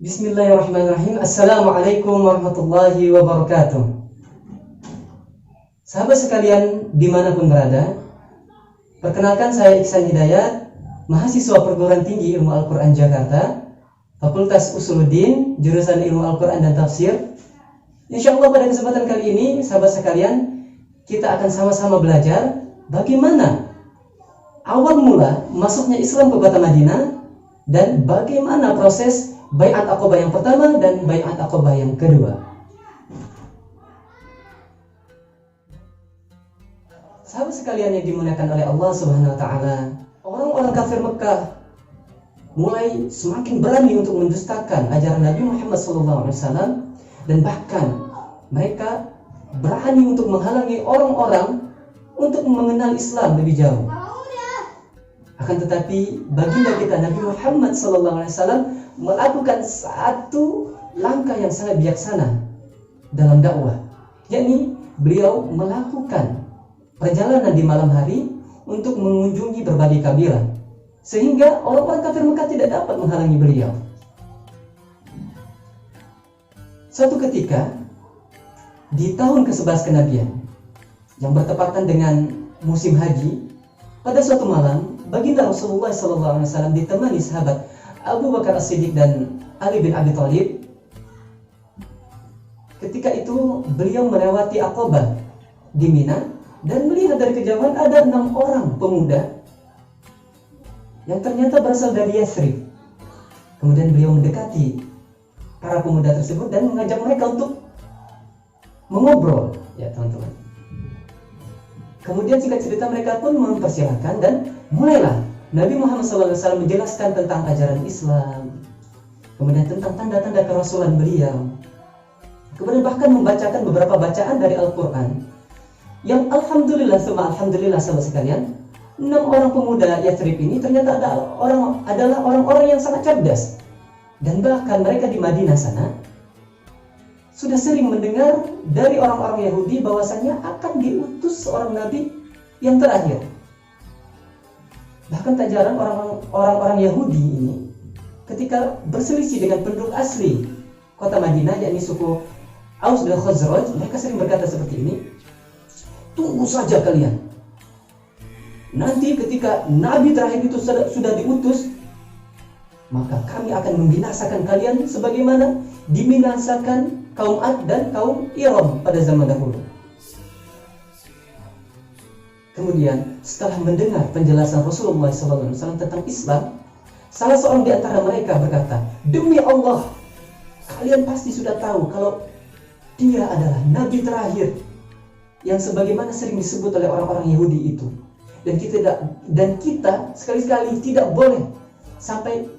Bismillahirrahmanirrahim. Assalamualaikum warahmatullahi wabarakatuh. Sahabat sekalian dimanapun berada, perkenalkan saya Iksan Hidayat, mahasiswa perguruan tinggi ilmu Al-Quran Jakarta, Fakultas Usuluddin, jurusan ilmu Al-Quran dan Tafsir. Insyaallah pada kesempatan kali ini, sahabat sekalian, kita akan sama-sama belajar bagaimana awal mula masuknya Islam ke kota Madinah dan bagaimana proses Bai'at Aqabah yang pertama dan Bai'at Aqabah yang kedua. Sahabat sekalian yang dimuliakan oleh Allah Subhanahu wa taala, orang-orang kafir Mekah mulai semakin berani untuk mendustakan ajaran Nabi Muhammad SAW, dan bahkan mereka berani untuk menghalangi orang-orang untuk mengenal Islam lebih jauh. Akan tetapi baginda kita Nabi Muhammad SAW melakukan satu langkah yang sangat bijaksana dalam dakwah, yakni beliau melakukan perjalanan di malam hari untuk mengunjungi berbagai kabilah, sehingga orang-orang kafir Mekah tidak dapat menghalangi beliau. Suatu ketika di tahun ke-11 kenabian yang bertepatan dengan musim haji, pada suatu malam baginda Rasulullah SAW ditemani sahabat Abu Bakar As-Siddiq dan Ali bin Abi Thalib. Ketika itu beliau melewati Aqabah di Mina dan melihat dari kejauhan ada 6 orang pemuda yang ternyata berasal dari Yathrib. Kemudian beliau mendekati para pemuda tersebut dan mengajak mereka untuk mengobrol, ya teman-teman. Kemudian singkat cerita mereka pun mempersilahkan dan mulailah Nabi Muhammad SAW menjelaskan tentang ajaran Islam, kemudian tentang tanda-tanda kerasulan beliau, kemudian bahkan membacakan beberapa bacaan dari Al-Quran yang alhamdulillah sahabat sekalian, 6 orang pemuda Yathrib ini ternyata adalah orang-orang yang sangat cerdas, dan bahkan mereka di Madinah sana sudah sering mendengar dari orang-orang Yahudi bahwasanya akan diutus seorang nabi yang terakhir. Bahkan tak jarang orang-orang Yahudi ini ketika berselisih dengan penduduk asli kota Madinah, yakni suku Aus dan Khazraj, mereka sering berkata seperti ini, tunggu saja kalian, nanti ketika nabi terakhir itu sudah diutus, maka kami akan membinasakan kalian sebagaimana dibinasakan kaum Ad dan kaum Iram pada zaman dahulu. Kemudian setelah mendengar penjelasan Rasulullah SAW tentang Islam, salah seorang di antara mereka berkata, demi Allah, kalian pasti sudah tahu kalau dia adalah nabi terakhir yang sebagaimana sering disebut oleh orang-orang Yahudi itu, dan kita sekali-sekali tidak boleh sampai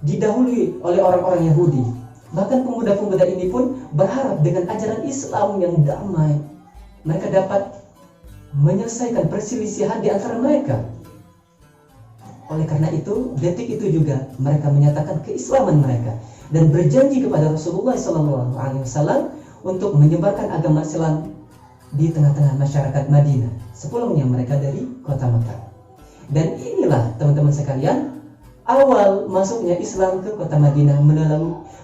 didahului oleh orang-orang Yahudi. Bahkan pemuda-pemuda ini pun berharap dengan ajaran Islam yang damai mereka dapat menyelesaikan perselisihan di antara mereka. Oleh karena itu, detik itu juga mereka menyatakan keislaman mereka dan berjanji kepada Rasulullah SAW untuk menyebarkan agama Islam di tengah-tengah masyarakat Madinah sepulangnya mereka dari kota Mekah. Dan inilah teman-teman sekalian, awal masuknya Islam ke kota Madinah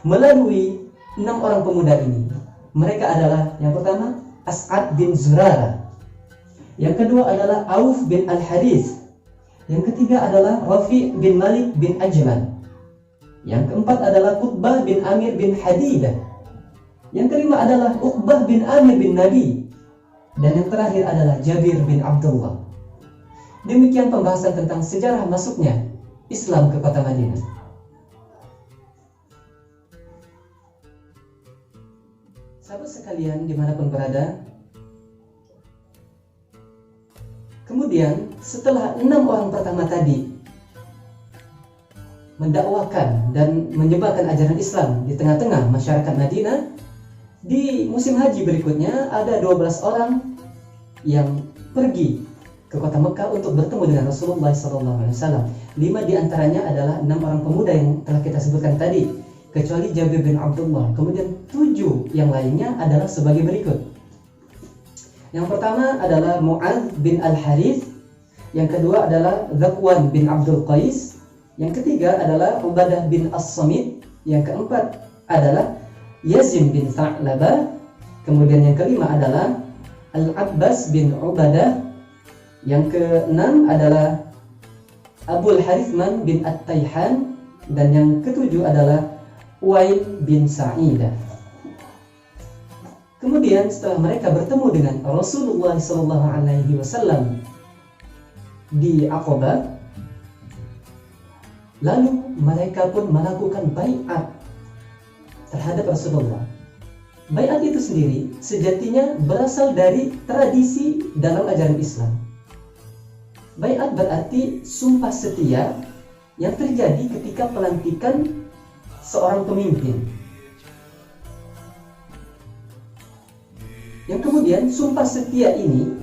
melalui 6 orang pemuda ini. Mereka adalah yang pertama As'ad bin Zurarah, yang kedua adalah Auf bin Al-Harith, yang ketiga adalah Rafi' bin Malik bin Ajlan, yang keempat adalah Qutbah bin Amir bin Hadidah, yang kelima adalah Uqbah bin Amir bin Nabi, dan yang terakhir adalah Jabir bin Abdullah. Demikian pembahasan tentang sejarah masuknya Islam ke kota Madinah. Sahabat sekalian dimanapun berada, kemudian setelah 6 orang pertama tadi mendakwakan dan menyebarkan ajaran Islam di tengah-tengah masyarakat Madinah, di musim haji berikutnya ada 12 orang yang pergi ke kota Mekah untuk bertemu dengan Rasulullah SAW. 5 diantaranya adalah 6 orang pemuda yang telah kita sebutkan tadi, kecuali Jabir bin Abdullah. Kemudian 7 yang lainnya adalah sebagai berikut. Yang pertama adalah Mu'adz bin Al-Harith, yang kedua adalah Zakwan bin Abdul Qais, yang ketiga adalah Ubadah bin As-Samit, Yang keempat adalah Yazid bin Tha'labah. Kemudian yang kelima adalah Al-Abbas bin Ubadah. Yang keenam adalah Abul Harithman bin At-Tayhan. Dan yang ketujuh adalah Uwail bin Sa'idah. Kemudian setelah mereka bertemu dengan Rasulullah SAW di Aqabah, lalu mereka pun melakukan baiat terhadap Rasulullah. Baiat itu sendiri sejatinya berasal dari tradisi dalam ajaran Islam. Baiat berarti sumpah setia yang terjadi ketika pelantikan seorang pemimpin. Yang kemudian sumpah setia ini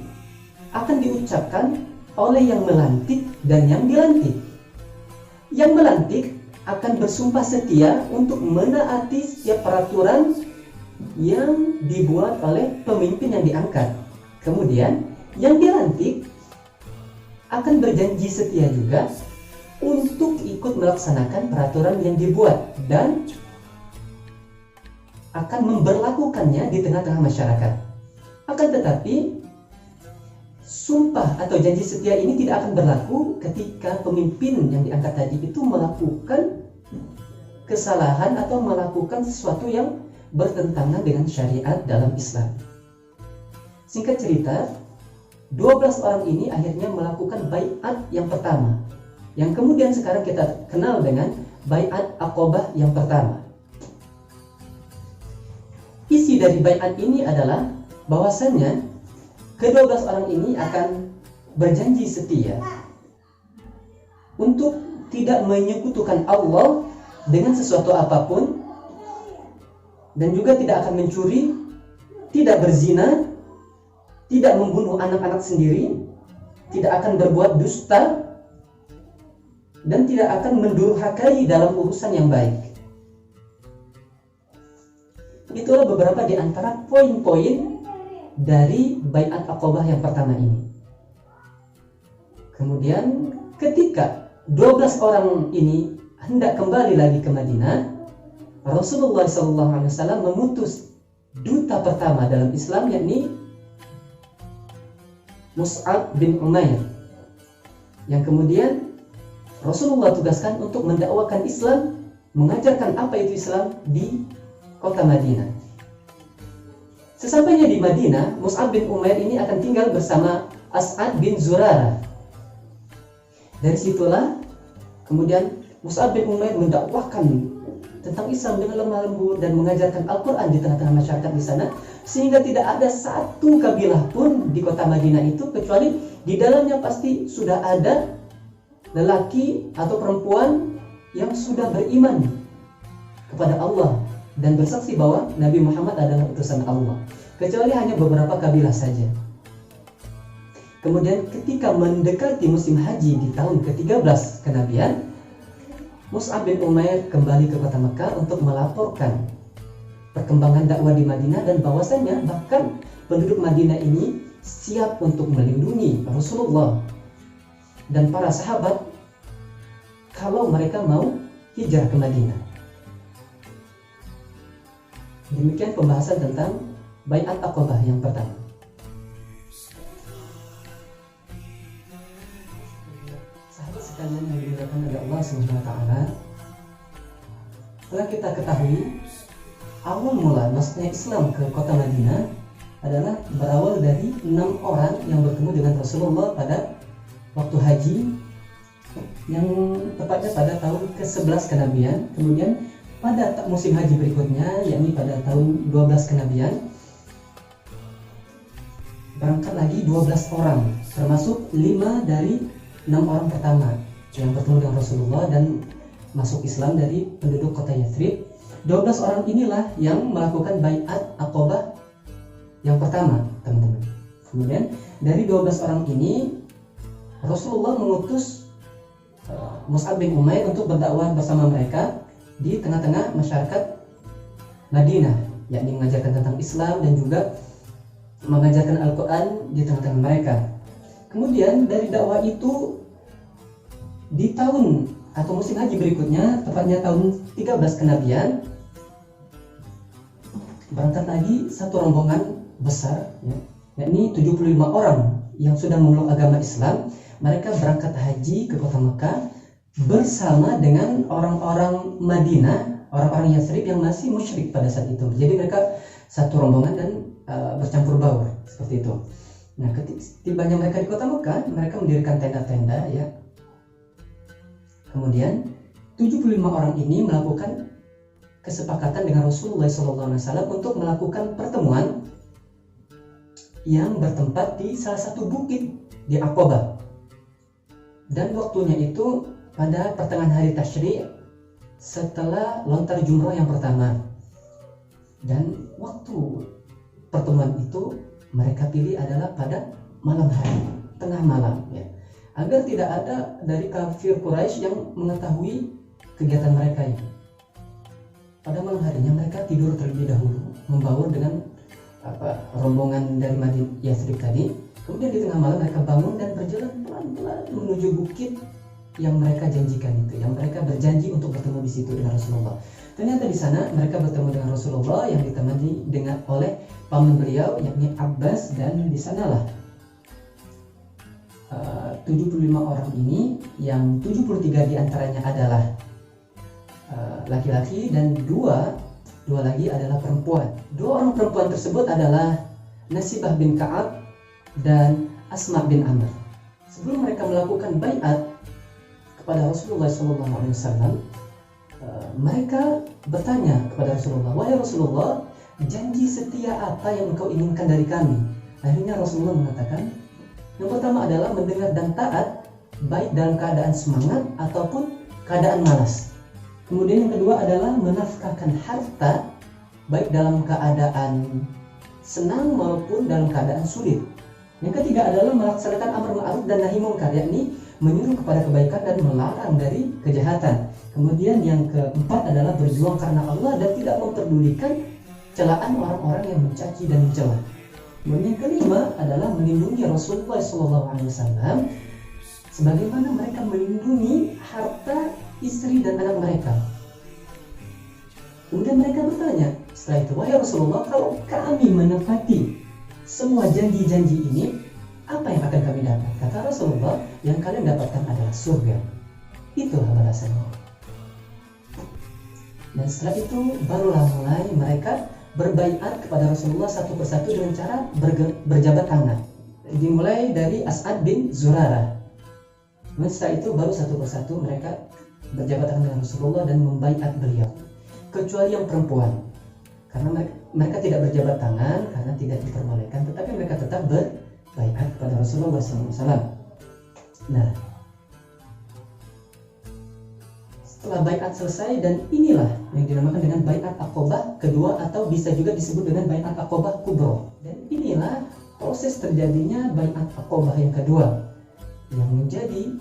akan diucapkan oleh yang melantik dan yang dilantik. Yang melantik akan bersumpah setia untuk menaati setiap peraturan yang dibuat oleh pemimpin yang diangkat. Kemudian yang dilantik akan berjanji setia juga untuk ikut melaksanakan peraturan yang dibuat dan akan memberlakukannya di tengah-tengah masyarakat. Akan tetapi sumpah atau janji setia ini tidak akan berlaku ketika pemimpin yang diangkat tadi itu melakukan kesalahan atau melakukan sesuatu yang bertentangan dengan syariat dalam Islam. Singkat cerita, 12 orang ini akhirnya melakukan baiat yang pertama, yang kemudian sekarang kita kenal dengan baiat Aqabah yang pertama. Isi dari baiat ini adalah bahwasanya ke-12 orang ini akan berjanji setia untuk tidak menyekutukan Allah dengan sesuatu apapun, dan juga tidak akan mencuri, tidak berzina, tidak membunuh anak-anak sendiri, tidak akan berbuat dusta, dan tidak akan mendurhakai dalam urusan yang baik. Itulah beberapa di antara poin-poin dari baiat Aqabah yang pertama ini. Kemudian ketika 12 orang ini hendak kembali lagi ke Madinah, Rasulullah SAW memutus duta pertama dalam Islam, yakni Mus'ab bin Umair, yang kemudian Rasulullah tugaskan untuk mendakwakan Islam, mengajarkan apa itu Islam di kota Madinah. Sesampainya di Madinah, Mus'ab bin Umair ini akan tinggal bersama As'ad bin Zurarah. Dari situlah kemudian Mus'ab bin Umair mendakwahkan tentang Islam dengan lemah lembut dan mengajarkan Al-Quran di tengah-tengah masyarakat di sana, sehingga tidak ada satu kabilah pun di kota Madinah itu kecuali di dalamnya pasti sudah ada lelaki atau perempuan yang sudah beriman kepada Allah dan bersaksi bahwa Nabi Muhammad adalah utusan Allah, kecuali hanya beberapa kabilah saja. Kemudian ketika mendekati musim haji di tahun ke-13 kenabian, Mus'ab bin Umair kembali ke kota Mekah untuk melaporkan perkembangan dakwah di Madinah, dan bahwasanya bahkan penduduk Madinah ini siap untuk melindungi Rasulullah dan para sahabat kalau mereka mau hijrah ke Madinah. Demikian pembahasan tentang baiat Aqabah yang pertama. Sahabat sekalian yang dimuliakan oleh Allah SWT, setelah kita ketahui awal mula masuknya Islam ke kota Madinah adalah berawal dari 6 orang yang bertemu dengan Rasulullah pada waktu haji, yang tepatnya pada tahun ke-11 kenabian. Kemudian pada musim haji berikutnya, yakni pada tahun 12 kenabian, berangkat lagi 12 orang, termasuk 5 dari 6 orang pertama yang bertemu dengan Rasulullah dan masuk Islam dari penduduk kota Yathrib. 12 orang inilah yang melakukan baiat Aqabah yang pertama, teman-teman. Kemudian dari 12 orang ini Rasulullah mengutus Mus'ab bin Umair untuk berdakwah bersama mereka di tengah-tengah masyarakat Madinah, yakni mengajarkan tentang Islam dan juga mengajarkan Al-Quran di tengah-tengah mereka. Kemudian dari dakwah itu di tahun atau musim haji berikutnya, tepatnya tahun 13 kenabian, berangkat lagi satu rombongan besar, ya, yakni 75 orang yang sudah memeluk agama Islam. Mereka berangkat haji ke kota Mekah bersama dengan orang-orang Madinah, orang-orang Yathrib yang masih musyrik pada saat itu. Jadi mereka satu rombongan dan bercampur baur seperti itu. Nah, tibanya mereka di kota Mekah, mereka mendirikan tenda-tenda, ya. Kemudian 75 orang ini melakukan kesepakatan dengan Rasulullah SAW untuk melakukan pertemuan yang bertempat di salah satu bukit di Aqabah. Dan waktunya itu pada pertengahan hari Tasyrik setelah lontar jumrah yang pertama. Dan waktu pertemuan itu mereka pilih adalah pada malam hari, tengah malam, ya. Agar tidak ada dari kafir Quraisy yang mengetahui kegiatan mereka ini. Pada malam harinya mereka tidur terlebih dahulu, membaur dengan rombongan dari Madinah Yathrib tadi. Kemudian di tengah malam mereka bangun dan berjalan pelan-pelan menuju bukit yang mereka janjikan itu, yang mereka berjanji untuk bertemu di situ dengan Rasulullah. Ternyata di sana mereka bertemu dengan Rasulullah yang ditemani oleh paman beliau, yakni Abbas, dan di sanalah 75 orang ini, yang 73 diantaranya adalah laki-laki dan dua lagi adalah perempuan. Dua orang perempuan tersebut adalah Nasibah bin Ka'ab dan Asma bin Amr. Sebelum mereka melakukan baiat kepada Rasulullah SAW, mereka bertanya kepada Rasulullah, "Wahai Rasulullah, janji setia apa yang engkau inginkan dari kami?" Akhirnya Rasulullah mengatakan, yang pertama adalah mendengar dan taat, baik dalam keadaan semangat ataupun keadaan malas. Kemudian yang kedua adalah menafkahkan harta, baik dalam keadaan senang maupun dalam keadaan sulit. Yang ketiga adalah melaksanakan amar ma'ruf dan nahi munkar, yakni menyuruh kepada kebaikan dan melarang dari kejahatan. Kemudian yang keempat adalah berjuang karena Allah dan tidak memperdulikan celaan orang-orang yang mencaci dan mencela. Kemudian yang kelima adalah melindungi Rasulullah SAW sebagaimana mereka melindungi harta istri dan anak mereka. Kemudian mereka bertanya setelah itu, "Wahai Rasulullah, kalau kami menepati semua janji-janji ini, apa yang akan kami dapat?" Kata Rasulullah, "Yang kalian dapatkan adalah surga." Itulah balasannya. Dan setelah itu barulah mulai mereka berbaiat kepada Rasulullah satu persatu dengan cara berjabat tangan. Dimulai dari As'ad bin Zurarah. Dan setelah itu baru satu persatu mereka berjabat tangan dengan Rasulullah dan membaiat beliau. Kecuali yang perempuan, karena mereka tidak berjabat tangan karena tidak diperbolehkan, tetapi mereka tetap berbaiat kepada Rasulullah SAW. Nah, setelah baiat selesai, dan inilah yang dinamakan dengan baiat Aqabah kedua, atau bisa juga disebut dengan baiat Aqabah Kubro. Dan inilah proses terjadinya baiat Aqabah yang kedua, yang menjadi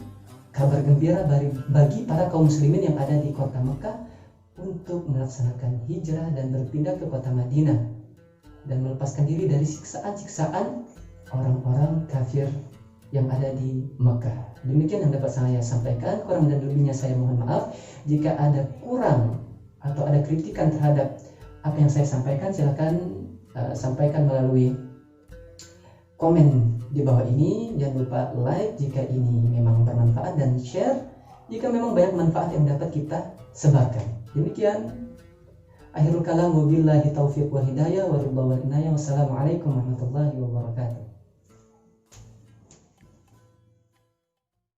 kabar gembira bagi para kaum muslimin yang ada di kota Mekah untuk melaksanakan hijrah dan berpindah ke kota Madinah dan melepaskan diri dari siksaan-siksaan orang-orang kafir yang ada di Mekah. Demikian yang dapat saya sampaikan. Kurang dan lebihnya saya mohon maaf. Jika ada kurang atau ada kritikan terhadap apa yang saya sampaikan, silakan sampaikan melalui komen di bawah ini. Jangan lupa like jika ini memang bermanfaat, dan share jika memang banyak manfaat yang dapat kita sebarkan. Demikian akhirul kalam, wabillahi taufiq wal hidayah wa ridha wal inayah. Wassalamualaikum warahmatullahi wabarakatuh.